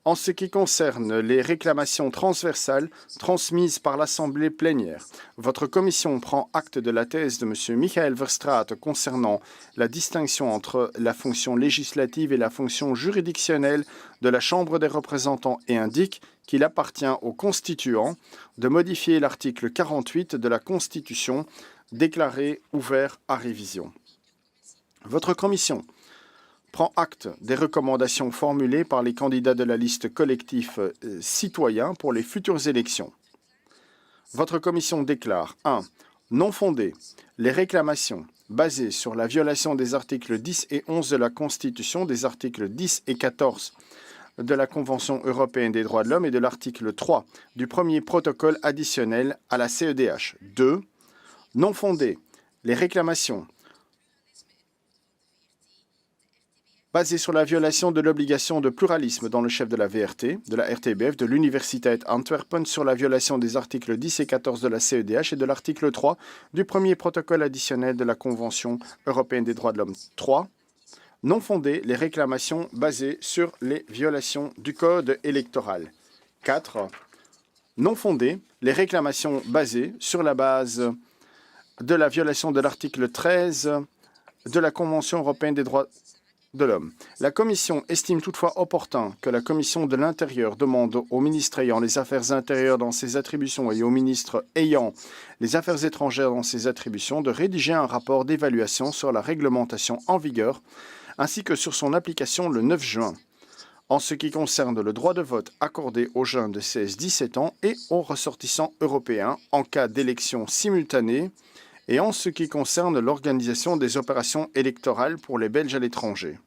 En ce qui concerne les réclamations transversales transmises par l'Assemblée plénière, votre commission prend acte de la thèse de M. Michael Verstraete concernant la distinction entre la fonction législative et la fonction juridictionnelle de la Chambre des représentants et indique qu'il appartient aux constituants de modifier l'article 48 de la Constitution déclaré ouvert à révision. Votre commission prend acte des recommandations formulées par les candidats de la liste collectif citoyen pour les futures élections. Votre commission déclare 1. Non fondées les réclamations basées sur la violation des articles 10 et 11 de la Constitution, des articles 10 et 14 de la Convention européenne des droits de l'homme et de l'article 3 du premier protocole additionnel à la CEDH. 2. Non fondées les réclamations basé sur la violation de l'obligation de pluralisme dans le chef de la VRT, de la RTBF, de l'Universiteit Antwerpen, sur la violation des articles 10 et 14 de la CEDH et de l'article 3 du premier protocole additionnel de la Convention européenne des droits de l'homme. 3. Non fondées les réclamations basées sur les violations du Code électoral. 4. Non fondées les réclamations basées sur la base de la violation de l'article 13 de la Convention européenne des droits de l'homme. La Commission estime toutefois opportun que la Commission de l'Intérieur demande au ministre ayant les Affaires intérieures dans ses attributions et au ministre ayant les Affaires étrangères dans ses attributions de rédiger un rapport d'évaluation sur la réglementation en vigueur ainsi que sur son application le 9 juin. En ce qui concerne le droit de vote accordé aux jeunes de 16-17 ans et aux ressortissants européens en cas d'élection simultanée et en ce qui concerne l'organisation des opérations électorales pour les Belges à l'étranger.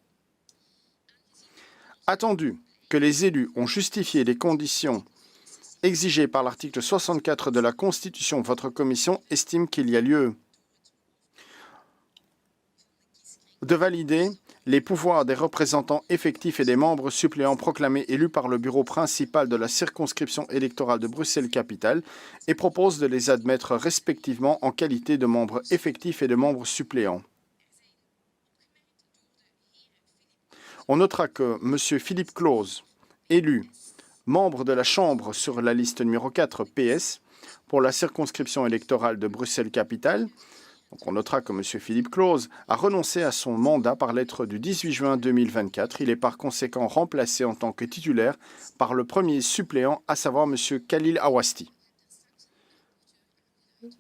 Attendu que les élus ont justifié les conditions exigées par l'article 64 de la Constitution, votre commission estime qu'il y a lieu de valider les pouvoirs des représentants effectifs et des membres suppléants proclamés élus par le bureau principal de la circonscription électorale de Bruxelles-Capitale et propose de les admettre respectivement en qualité de membres effectifs et de membres suppléants. On notera que M. Philippe Claus, élu membre de la Chambre sur la liste numéro 4 PS pour la circonscription électorale de Bruxelles-Capitale, on notera que M. Philippe Claus a renoncé à son mandat par lettre du 18 juin 2024. Il est par conséquent remplacé en tant que titulaire par le premier suppléant, à savoir M. Khalil Awasti.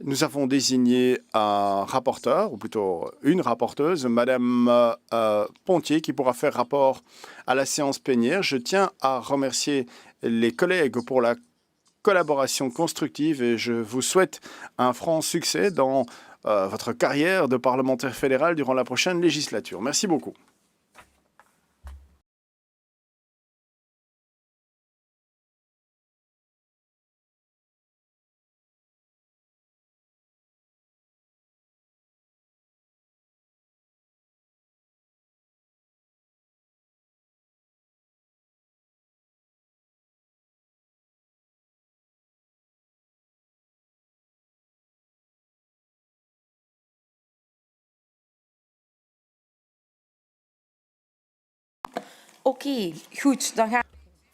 Nous avons désigné un rapporteur, ou plutôt une rapporteuse, Madame Pontier, qui pourra faire rapport à la séance plénière. Je tiens à remercier les collègues pour la collaboration constructive et je vous souhaite un franc succès dans votre carrière de parlementaire fédéral durant la prochaine législature. Merci beaucoup.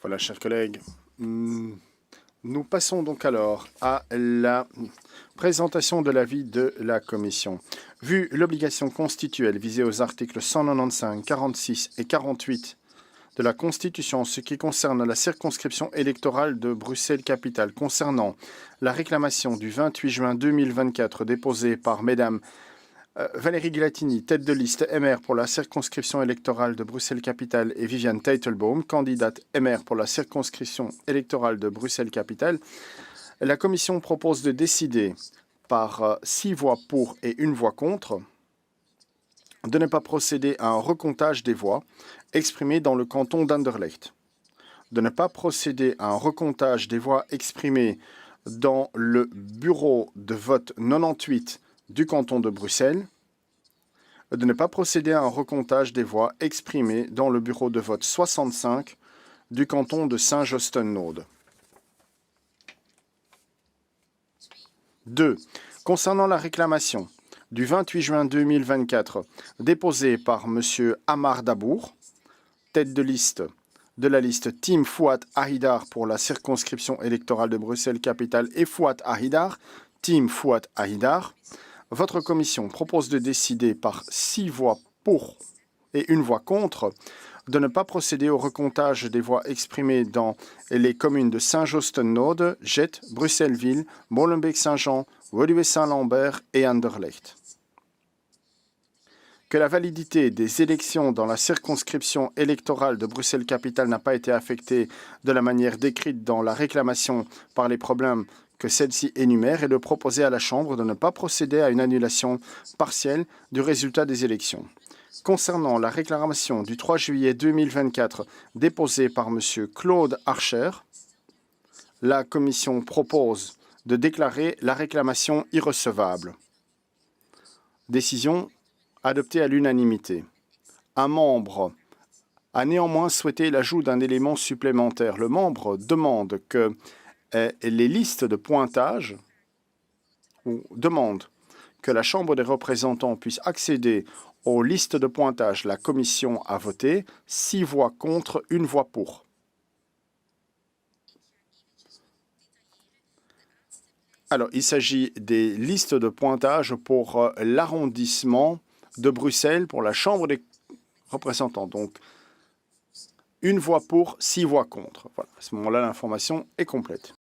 Voilà, chers collègues. Nous passons donc alors à la présentation de l'avis de la Commission. Vu l'obligation constituelle visée aux articles 195, 46 et 48 de la Constitution en ce qui concerne la circonscription électorale de Bruxelles-Capitale concernant la réclamation du 28 juin 2024 déposée par Mesdames Valérie Glatini, tête de liste MR pour la circonscription électorale de Bruxelles-Capitale et Viviane Teitelbaum, candidate MR pour la circonscription électorale de Bruxelles-Capitale, la Commission propose de décider par 6 voix pour et 1 voix contre de ne pas procéder à un recomptage des voix exprimées dans le canton d'Anderlecht, de ne pas procéder à un recomptage des voix exprimées dans le bureau de vote 98 du canton de Bruxelles, de ne pas procéder à un recomptage des voix exprimées dans le bureau de vote 65 du canton de Saint-Josten-Node. 2. Concernant la réclamation du 28 juin 2024 déposée par M. Amar Dabour, tête de liste de la liste Team Fouad Ahidar pour la circonscription électorale de Bruxelles-Capitale et Fouad Ahidar, Team Fouad Ahidar. Votre commission propose de décider par 6 voix pour et 1 voix contre de ne pas procéder au recomptage des voix exprimées dans les communes de Saint-Josten-Noode, Jette, Bruxelles-Ville, Molenbeek-Saint-Jean, Woluwe-Saint-Lambert et Anderlecht. Que la validité des élections dans la circonscription électorale de Bruxelles-Capitale n'a pas été affectée de la manière décrite dans la réclamation par les problèmes que celle-ci énumère et de proposer à la Chambre de ne pas procéder à une annulation partielle du résultat des élections. Concernant la réclamation du 3 juillet 2024 déposée par M. Claude Archer, la Commission propose de déclarer la réclamation irrecevable. Décision adoptée à l'unanimité. Un membre a néanmoins souhaité l'ajout d'un élément supplémentaire. Le membre demande que les listes de pointage ou demande que la Chambre des représentants puisse accéder aux listes de pointage. La Commission a voté 6 voix contre, 1 voix pour. Alors, il s'agit des listes de pointage pour l'arrondissement de Bruxelles, pour la Chambre des représentants. Donc, 1 voix pour, 6 voix contre. Voilà, à ce moment-là, l'information est complète.